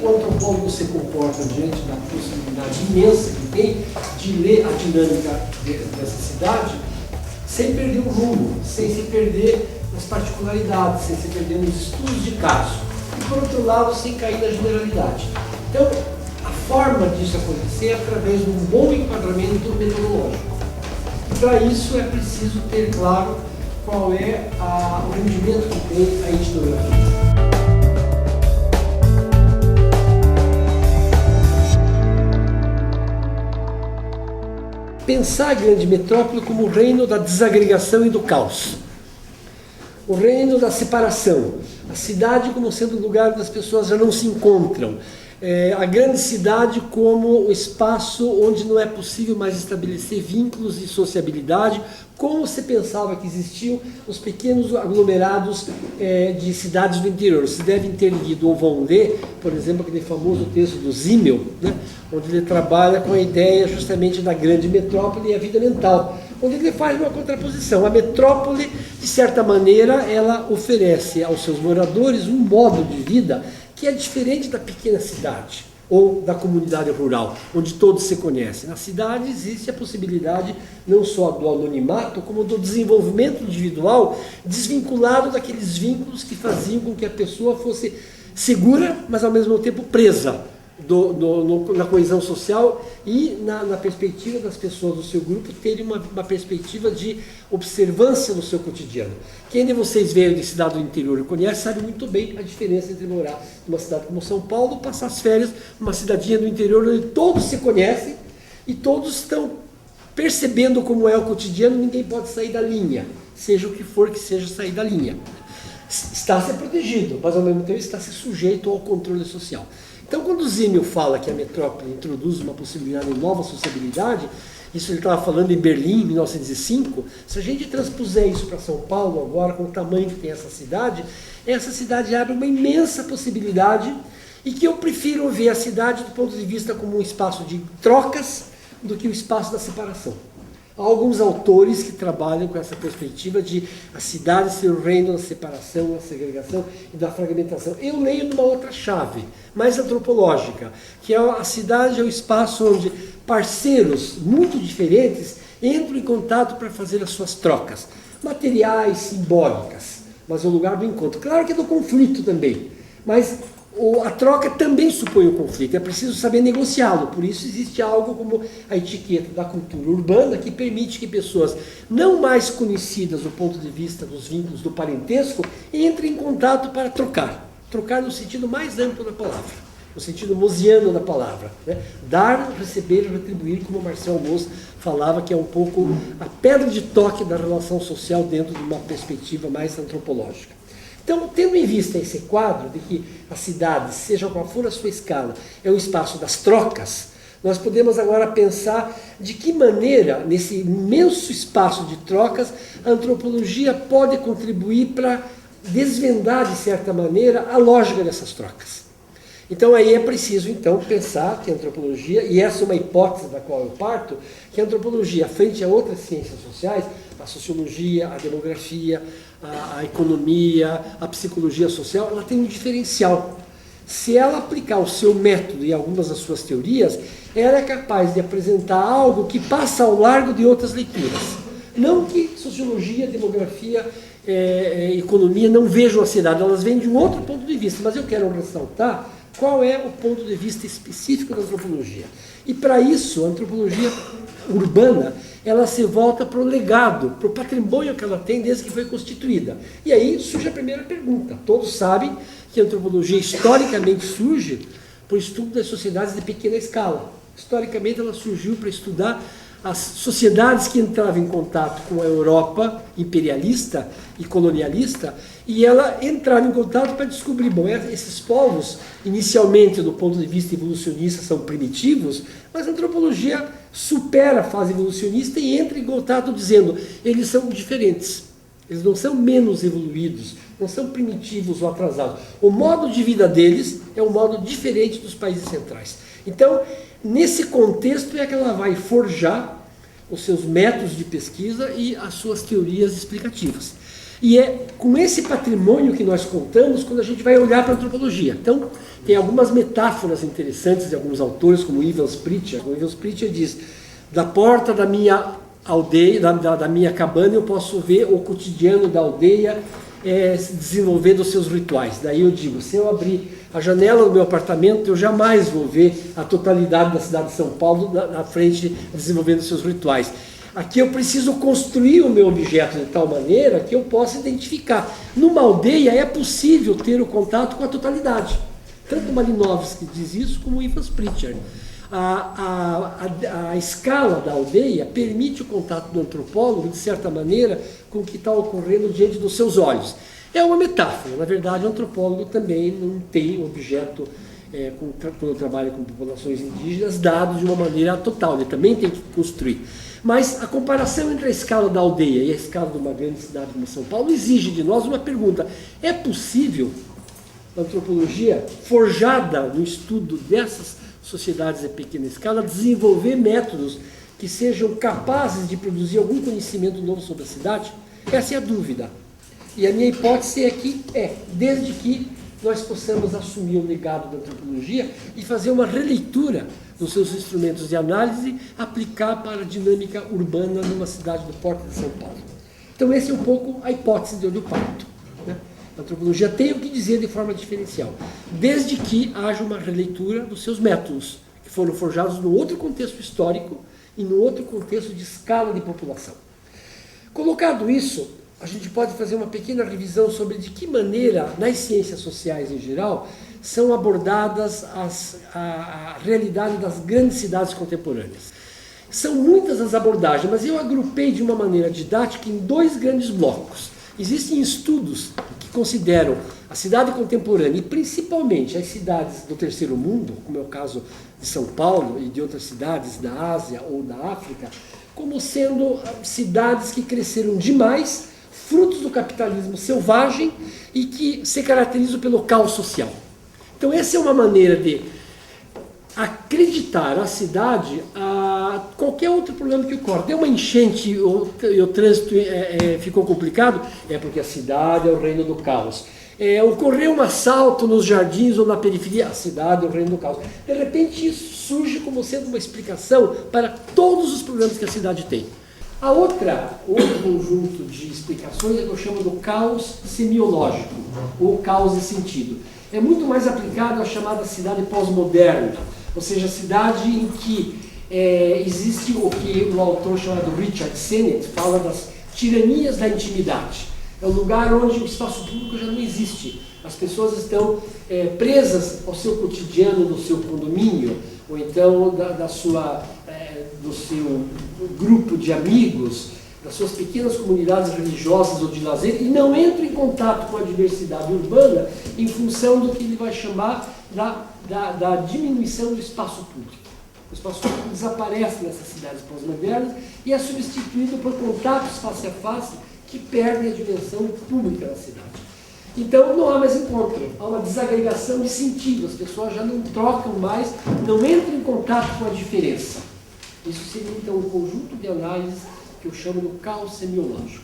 o antropólogo se comporta diante da possibilidade imensa que tem de ler a dinâmica dessa cidade sem perder o rumo, sem se perder nas particularidades, sem se perder nos estudos de caso. E, por outro lado, sem cair na generalidade. Então, a forma disso acontecer é através de um bom enquadramento metodológico. E, para isso, é preciso ter claro qual é o rendimento que tem a etnografia. Pensar a grande metrópole como o reino da desagregação e do caos. O reino da separação. A cidade como sendo o lugar onde as pessoas já não se encontram. A grande cidade como o espaço onde não é possível mais estabelecer vínculos e sociabilidade, como se pensava que existiam os pequenos aglomerados de cidades do interior. Vocês devem ter lido ou vão ler, por exemplo, aquele famoso texto do Simmel, né, onde ele trabalha com a ideia justamente da grande metrópole e a vida mental, onde ele faz uma contraposição. A metrópole, de certa maneira, ela oferece aos seus moradores um modo de vida que é diferente da pequena cidade ou da comunidade rural, onde todos se conhecem. Na cidade existe a possibilidade não só do anonimato, como do desenvolvimento individual desvinculado daqueles vínculos que faziam com que a pessoa fosse segura, mas ao mesmo tempo presa na coesão social e na perspectiva das pessoas do seu grupo terem uma perspectiva de observância no seu cotidiano. Quem de vocês veio de cidade do interior e conhece sabe muito bem a diferença entre morar numa cidade como São Paulo, passar as férias numa cidadinha do interior onde todos se conhecem e todos estão percebendo como é o cotidiano, ninguém pode sair da linha, seja o que for que seja sair da linha. Está se protegido, mas ao mesmo tempo está se sujeito ao controle social. Então, quando o Simmel fala que a metrópole introduz uma possibilidade de nova sociabilidade, isso ele estava falando em Berlim, em 1905, se a gente transpuser isso para São Paulo agora, com o tamanho que tem essa cidade abre uma imensa possibilidade e que eu prefiro ver a cidade do ponto de vista como um espaço de trocas do que o espaço da separação. Há alguns autores que trabalham com essa perspectiva de a cidade ser o reino da separação, da segregação e da fragmentação. Eu leio numa outra chave, mais antropológica, que é a cidade é o espaço onde parceiros muito diferentes entram em contato para fazer as suas trocas, materiais, simbólicas, mas é o lugar do encontro. Claro que é do conflito também, mas a troca também supõe o conflito, é preciso saber negociá-lo, por isso existe algo como a etiqueta da cultura urbana que permite que pessoas não mais conhecidas do ponto de vista dos vínculos do parentesco entrem em contato para trocar no sentido mais amplo da palavra, no sentido mosiano da palavra, né? Dar, receber e retribuir, como Marcel Mauss falava, que é um pouco a pedra de toque da relação social dentro de uma perspectiva mais antropológica. Então, tendo em vista esse quadro de que a cidade, seja qual for a sua escala, é o espaço das trocas, nós podemos agora pensar de que maneira, nesse imenso espaço de trocas, a antropologia pode contribuir para desvendar, de certa maneira, a lógica dessas trocas. Então, aí é preciso, então, pensar que a antropologia, e essa é uma hipótese da qual eu parto, que a antropologia, frente a outras ciências sociais, a sociologia, a demografia, a economia, a psicologia social, ela tem um diferencial. Se ela aplicar o seu método e algumas das suas teorias, ela é capaz de apresentar algo que passa ao largo de outras leituras. Não que sociologia, demografia, economia não vejam a cidade, elas vêm de um outro ponto de vista, mas eu quero ressaltar qual é o ponto de vista específico da antropologia. E para isso, a antropologia urbana, ela se volta para o legado, para o patrimônio que ela tem desde que foi constituída. E aí surge a primeira pergunta. Todos sabem que a antropologia historicamente surge por estudo das sociedades de pequena escala. Historicamente ela surgiu para estudar as sociedades que entravam em contato com a Europa imperialista e colonialista, e ela entrava em contato para descobrir, bom, esses povos, inicialmente do ponto de vista evolucionista, são primitivos, mas a antropologia supera a fase evolucionista e entra em contato dizendo, eles são diferentes, eles não são menos evoluídos, não são primitivos ou atrasados. O modo de vida deles é um modo diferente dos países centrais. Então, nesse contexto é que ela vai forjar os seus métodos de pesquisa e as suas teorias explicativas. E é com esse patrimônio que nós contamos quando a gente vai olhar para a antropologia. Então, tem algumas metáforas interessantes de alguns autores, como Evans Pritchard. O Evans Pritchard diz: da porta da minha aldeia, da minha cabana, eu posso ver o cotidiano da aldeia desenvolvendo os seus rituais. Daí eu digo, se eu abrir a janela do meu apartamento, eu jamais vou ver a totalidade da cidade de São Paulo na frente desenvolvendo os seus rituais. Aqui eu preciso construir o meu objeto de tal maneira que eu possa identificar. Numa aldeia é possível ter o contato com a totalidade. Tanto Malinowski diz isso, como Evans Pritchard. A escala da aldeia permite o contato do antropólogo, de certa maneira, com o que está ocorrendo diante dos seus olhos. É uma metáfora. Na verdade, o antropólogo também não tem objeto, quando trabalha com populações indígenas, dado de uma maneira total. Ele também tem que construir. Mas a comparação entre a escala da aldeia e a escala de uma grande cidade como São Paulo exige de nós uma pergunta. É possível a antropologia, forjada no estudo dessas sociedades de pequena escala, desenvolver métodos que sejam capazes de produzir algum conhecimento novo sobre a cidade? Essa é a dúvida. E a minha hipótese é que desde que nós possamos assumir o legado da antropologia e fazer uma releitura dos seus instrumentos de análise, aplicar para a dinâmica urbana numa cidade do porte de São Paulo. Então, essa é um pouco a hipótese de onde eu parto, né? A antropologia tem o que dizer de forma diferencial, desde que haja uma releitura dos seus métodos, que foram forjados num outro contexto histórico e num outro contexto de escala de população. Colocado isso, a gente pode fazer uma pequena revisão sobre de que maneira, nas ciências sociais em geral, são abordadas a realidade das grandes cidades contemporâneas. São muitas as abordagens, mas eu agrupei de uma maneira didática em dois grandes blocos. Existem estudos que consideram a cidade contemporânea, e principalmente as cidades do terceiro mundo, como é o caso de São Paulo e de outras cidades da Ásia ou da África, como sendo cidades que cresceram demais, frutos do capitalismo selvagem e que se caracterizam pelo caos social. Então essa é uma maneira de acreditar a cidade a qualquer outro problema que ocorre. Deu uma enchente, o trânsito ficou complicado, é porque a cidade é o reino do caos. Ocorreu um assalto nos jardins ou na periferia, a cidade é o reino do caos. De repente isso surge como sendo uma explicação para todos os problemas que a cidade tem. Outro conjunto de explicações é que eu chamo do caos semiológico, ou caos de sentido. É muito mais aplicado à chamada cidade pós-moderna, ou seja, a cidade em que existe o que o autor chamado Richard Sennett fala das tiranias da intimidade. É um lugar onde o espaço público já não existe. As pessoas estão presas ao seu cotidiano, no seu condomínio, ou então do seu grupo de amigos, das suas pequenas comunidades religiosas ou de lazer, e não entram em contato com a diversidade urbana em função do que ele vai chamar da diminuição do espaço público. O espaço público desaparece nessas cidades pós-modernas e é substituído por contatos face a face que perdem a dimensão pública da cidade. Então não há mais encontro, há uma desagregação de sentido, as pessoas já não trocam mais, não entram em contato com a diferença. Isso seria então um conjunto de análises que eu chamo do caos semiológico.